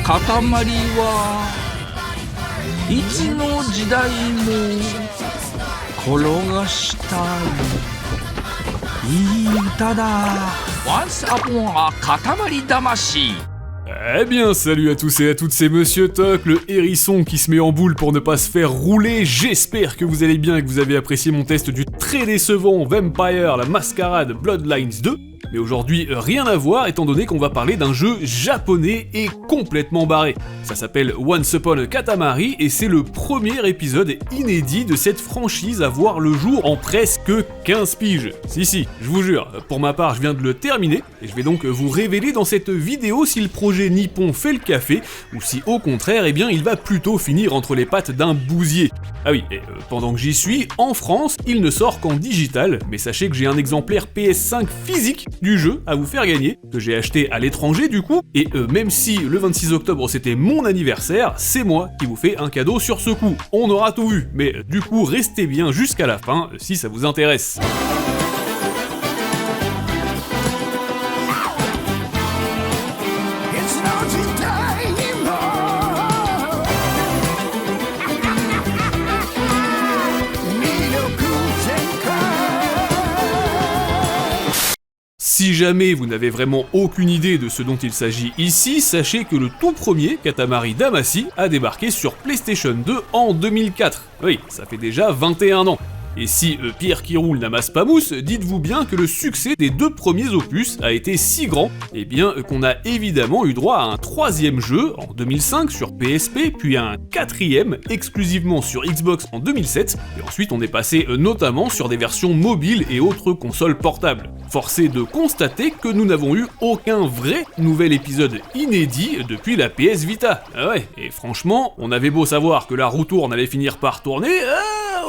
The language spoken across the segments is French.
塊はいつの時代も転がしたいいい歌だ。Once upon a 塊魂。Eh bien, salut à tous et à toutes, c'est Monsieur Toc, le hérisson qui se met en boule pour ne pas se faire rouler. J'espère que vous allez bien et que vous avez apprécié mon test du très décevant Vampire la Masquerade Bloodlines 2. Mais aujourd'hui, rien à voir étant donné qu'on va parler d'un jeu japonais et complètement barré. Ça s'appelle Once Upon a Katamari et c'est le premier épisode inédit de cette franchise à voir le jour en presque 15 piges. Si, je vous jure, pour ma part je viens de le terminer et je vais donc vous révéler dans cette vidéo si le projet nippon fait le café ou si au contraire, eh bien, il va plutôt finir entre les pattes d'un bousier. Ah oui, et pendant que j'y suis, en France, il ne sort qu'en digital, mais sachez que j'ai un exemplaire PS5 physique du jeu à vous faire gagner, que j'ai acheté à l'étranger du coup, et même si le 26 octobre c'était mon anniversaire, c'est moi qui vous fais un cadeau sur ce coup. On aura tout vu, mais du coup restez bien jusqu'à la fin si ça vous intéresse. Si jamais vous n'avez vraiment aucune idée de ce dont il s'agit ici, sachez que le tout premier Katamari Damacy a débarqué sur PlayStation 2 en 2004. Oui, ça fait déjà 21 ans. Et si Pierre qui roule n'amasse pas mousse, dites-vous bien que le succès des deux premiers opus a été si grand, eh bien qu'on a évidemment eu droit à un troisième jeu en 2005 sur PSP, puis à un quatrième exclusivement sur Xbox en 2007, et ensuite on est passé notamment sur des versions mobiles et autres consoles portables. Forcé de constater que nous n'avons eu aucun vrai nouvel épisode inédit depuis la PS Vita. Ah ouais, et franchement, on avait beau savoir que la roue tourne allait finir par tourner,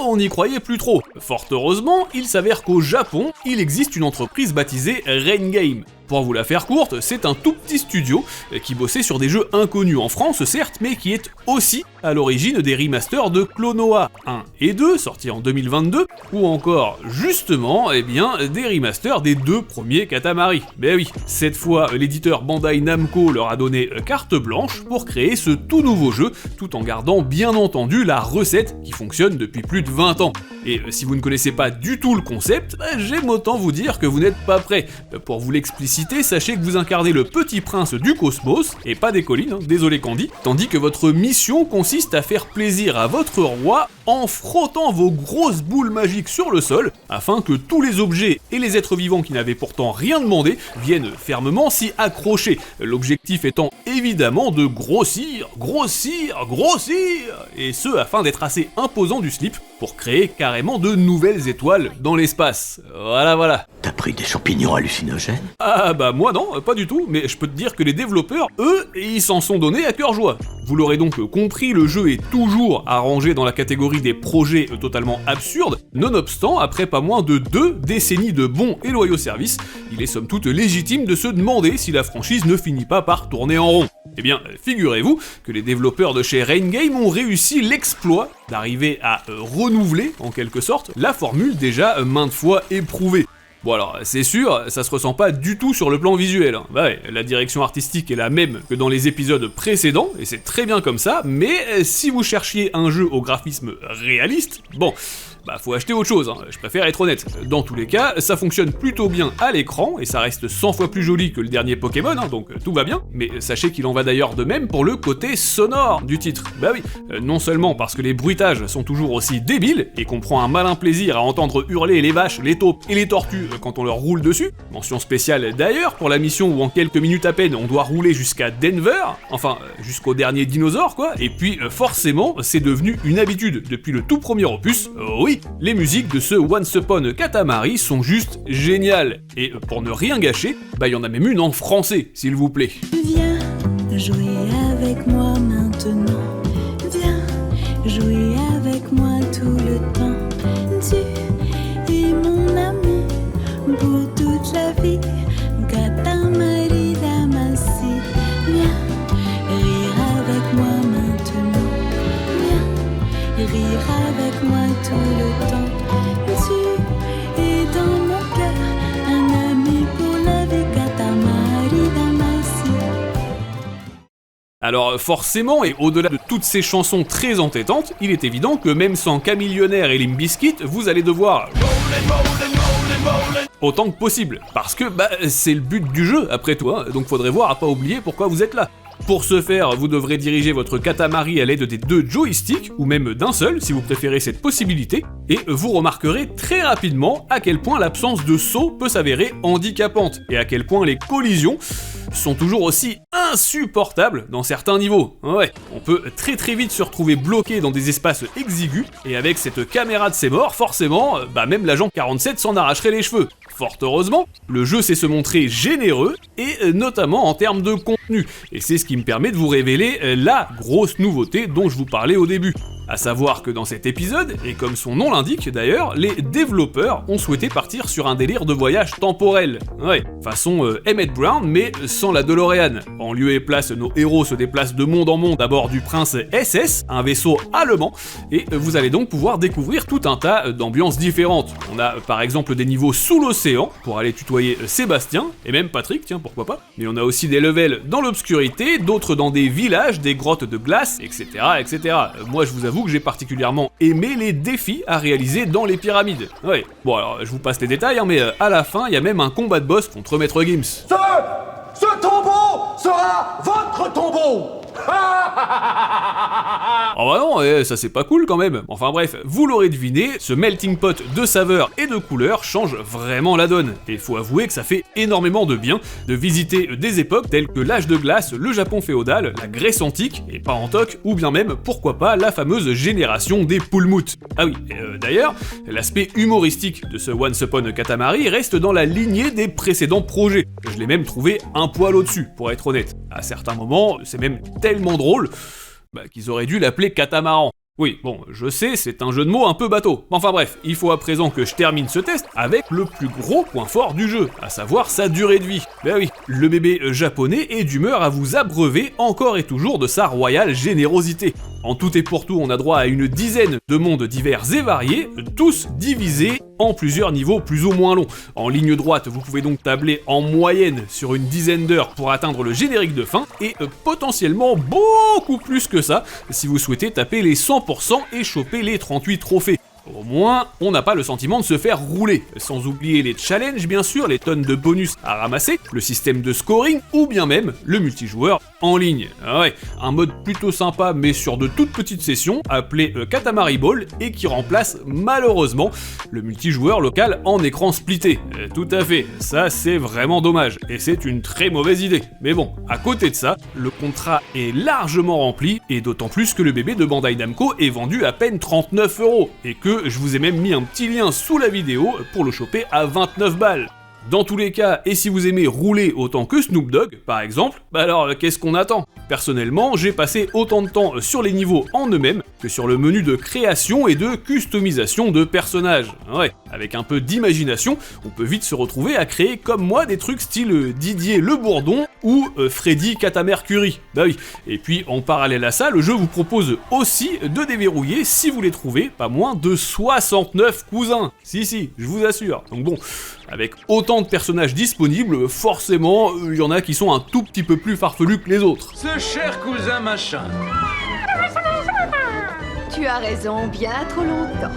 on n'y croyait plus trop. Fort heureusement, il s'avère qu'au Japon, il existe une entreprise baptisée Rain Game. Pour vous la faire courte, c'est un tout petit studio qui bossait sur des jeux inconnus en France certes, mais qui est aussi à l'origine des remasters de Klonoa 1 et 2, sortis en 2022, ou encore, justement, eh bien, des remasters des deux premiers Katamari. Ben oui, cette fois, l'éditeur Bandai Namco leur a donné carte blanche pour créer ce tout nouveau jeu, tout en gardant bien entendu la recette qui fonctionne depuis plus de 20 ans. Et si vous ne connaissez pas du tout le concept, j'aime autant vous dire que vous n'êtes pas prêt. Pour vous l'expliciter, sachez que vous incarnez le petit prince du cosmos, et pas des collines, désolé Candy, tandis que votre mission consiste à faire plaisir à votre roi en frottant vos grosses boules magiques sur le sol, afin que tous les objets et les êtres vivants qui n'avaient pourtant rien demandé viennent fermement s'y accrocher, l'objectif étant évidemment de grossir, et ce afin d'être assez imposant du slip pour créer carrément de nouvelles étoiles dans l'espace. Voilà. T'as pris des champignons hallucinogènes ? Ah bah moi non, pas du tout, mais je peux te dire que les développeurs, eux, ils s'en sont donnés à cœur joie. Vous l'aurez donc compris, le jeu est toujours à ranger dans la catégorie des projets totalement absurdes, nonobstant, après pas moins de 2 décennies de bons et loyaux services, il est somme toute légitime de se demander si la franchise ne finit pas par tourner en rond. Eh bien, figurez-vous que les développeurs de chez Rain Game ont réussi l'exploit d'arriver à renouveler, en quelque sorte, la formule déjà maintes fois éprouvée. Bon alors, c'est sûr, ça se ressent pas du tout sur le plan visuel. Bah ouais, la direction artistique est la même que dans les épisodes précédents, et c'est très bien comme ça, mais si vous cherchiez un jeu au graphisme réaliste, bon, bah faut acheter autre chose, je préfère être honnête. Dans tous les cas, ça fonctionne plutôt bien à l'écran, et ça reste 100 fois plus joli que le dernier Pokémon, donc tout va bien, mais sachez qu'il en va d'ailleurs de même pour le côté sonore du titre. Bah oui, non seulement parce que les bruitages sont toujours aussi débiles, et qu'on prend un malin plaisir à entendre hurler les vaches, les taupes et les tortues quand on leur roule dessus, mention spéciale d'ailleurs pour la mission où en quelques minutes à peine on doit rouler jusqu'à Denver, enfin jusqu'au dernier dinosaure quoi, et puis forcément c'est devenu une habitude depuis le tout premier opus, oui, les musiques de ce Once Upon a Katamari sont juste géniales, et pour ne rien gâcher, bah y en a même une en français s'il vous plaît. Viens jouer avec moi maintenant, viens jouer avec moi tout le temps, tu es mon ami pour toute la vie, Katamari Damacy, viens rire avec moi maintenant, viens rire avec moi tout le temps, tu es dans mon cœur, un ami pour la vie, Katamari Damacy. Alors forcément, et au-delà de toutes ces chansons très entêtantes, il est évident que même sans Camillionnaire et Limp Bizkit, vous allez devoir autant que possible, parce que c'est le but du jeu après tout, hein, donc faudrait voir à pas oublier pourquoi vous êtes là. Pour ce faire, vous devrez diriger votre Katamari à l'aide des 2 joysticks, ou même d'un seul si vous préférez cette possibilité, et vous remarquerez très rapidement à quel point l'absence de saut peut s'avérer handicapante, et à quel point les collisions sont toujours aussi insupportables dans certains niveaux. Ouais, on peut très vite se retrouver bloqué dans des espaces exigus, et avec cette caméra de ses morts, forcément, même l'agent 47 s'en arracherait les cheveux. Fort heureusement, le jeu sait se montrer généreux, et notamment en termes de contenu, et c'est ce qui me permet de vous révéler la grosse nouveauté dont je vous parlais au début. À savoir que dans cet épisode, et comme son nom l'indique d'ailleurs, les développeurs ont souhaité partir sur un délire de voyage temporel. Ouais, façon Emmett Brown, mais sans la DeLorean. En lieu et place, nos héros se déplacent de monde en monde à bord du Prince SS, un vaisseau allemand, et vous allez donc pouvoir découvrir tout un tas d'ambiances différentes. On a par exemple des niveaux sous l'océan, pour aller tutoyer Sébastien, et même Patrick, tiens pourquoi pas, mais on a aussi des levels dans l'obscurité, d'autres dans des villages, des grottes de glace, etc. etc. Moi je vous avoue que j'ai particulièrement aimé les défis à réaliser dans les pyramides. Ouais, bon alors je vous passe les détails, mais à la fin il y a même un combat de boss contre Maître Gims. Ce tombeau sera votre tombeau. Oh bah non, ça c'est pas cool quand même. Enfin bref, vous l'aurez deviné, ce melting pot de saveurs et de couleurs change vraiment la donne. Et faut avouer que ça fait énormément de bien de visiter des époques telles que l'âge de glace, le Japon féodal, la Grèce antique, et pas en toc, ou bien même, pourquoi pas, la fameuse génération des Poulmout. Ah oui, d'ailleurs, l'aspect humoristique de ce Once Upon a Katamari reste dans la lignée des précédents projets. Je l'ai même trouvé un poil au-dessus, pour être honnête. À certains moments, c'est même tellement drôle qu'ils auraient dû l'appeler Catamaran. Oui, bon, je sais, c'est un jeu de mots un peu bateau. Enfin bref, il faut à présent que je termine ce test avec le plus gros point fort du jeu, à savoir sa durée de vie. Ben oui, le bébé japonais est d'humeur à vous abreuver encore et toujours de sa royale générosité. En tout et pour tout, on a droit à une dizaine de mondes divers et variés, tous divisés en plusieurs niveaux plus ou moins longs. En ligne droite, vous pouvez donc tabler en moyenne sur une dizaine d'heures pour atteindre le générique de fin, et potentiellement beaucoup plus que ça si vous souhaitez taper les 100% et choper les 38 trophées. Au moins, on n'a pas le sentiment de se faire rouler, sans oublier les challenges bien sûr, les tonnes de bonus à ramasser, le système de scoring, ou bien même le multijoueur en ligne. Ah ouais, un mode plutôt sympa mais sur de toutes petites sessions, appelé Katamari Ball, et qui remplace malheureusement le multijoueur local en écran splitté. Tout à fait, ça c'est vraiment dommage, et c'est une très mauvaise idée. Mais bon, à côté de ça, le contrat est largement rempli, et d'autant plus que le bébé de Bandai Namco est vendu à peine 39€, et que je vous ai même mis un petit lien sous la vidéo pour le choper à 29 balles. Dans tous les cas, et si vous aimez rouler autant que Snoop Dogg, par exemple, alors qu'est-ce qu'on attend ? Personnellement, j'ai passé autant de temps sur les niveaux en eux-mêmes que sur le menu de création et de customisation de personnages. Ouais, avec un peu d'imagination, on peut vite se retrouver à créer comme moi des trucs style Didier Le Bourdon ou Freddy Catamercury. Bah oui, et puis en parallèle à ça, le jeu vous propose aussi de déverrouiller, si vous les trouvez, pas moins de 69 cousins. Si, je vous assure. Donc bon, avec autant de personnages disponibles, forcément, il y en a qui sont un tout petit peu plus farfelus que les autres. Ce cher cousin machin. Tu as raison, bien trop longtemps.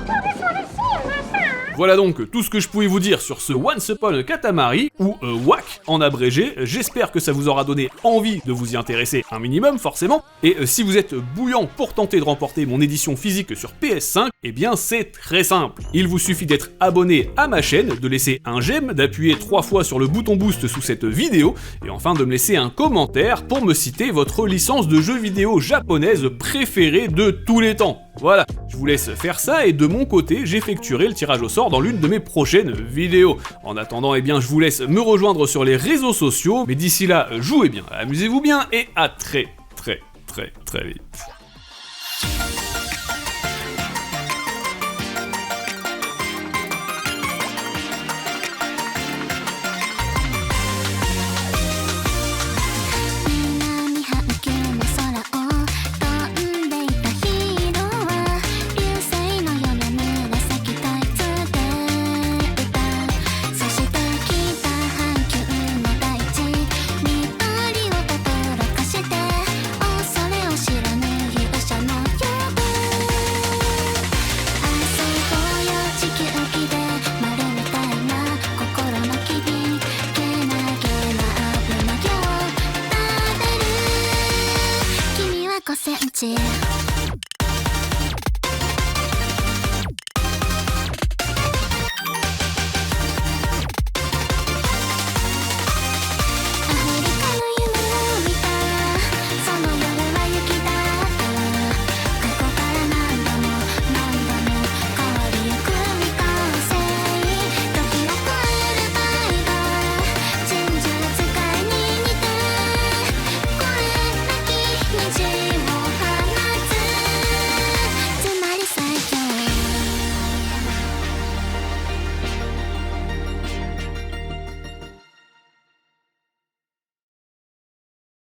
Voilà donc tout ce que je pouvais vous dire sur ce Once Upon a Katamari, ou WAK en abrégé. J'espère que ça vous aura donné envie de vous y intéresser un minimum forcément, et si vous êtes bouillant pour tenter de remporter mon édition physique sur PS5, eh bien c'est très simple. Il vous suffit d'être abonné à ma chaîne, de laisser un j'aime, d'appuyer 3 fois sur le bouton boost sous cette vidéo, et enfin de me laisser un commentaire pour me citer votre licence de jeu vidéo japonaise préférée de tous les temps. Voilà, je vous laisse faire ça, et de mon côté, j'effectuerai le tirage au sort dans l'une de mes prochaines vidéos. En attendant, eh bien, je vous laisse me rejoindre sur les réseaux sociaux, mais d'ici là, jouez bien, amusez-vous bien, et à très vite.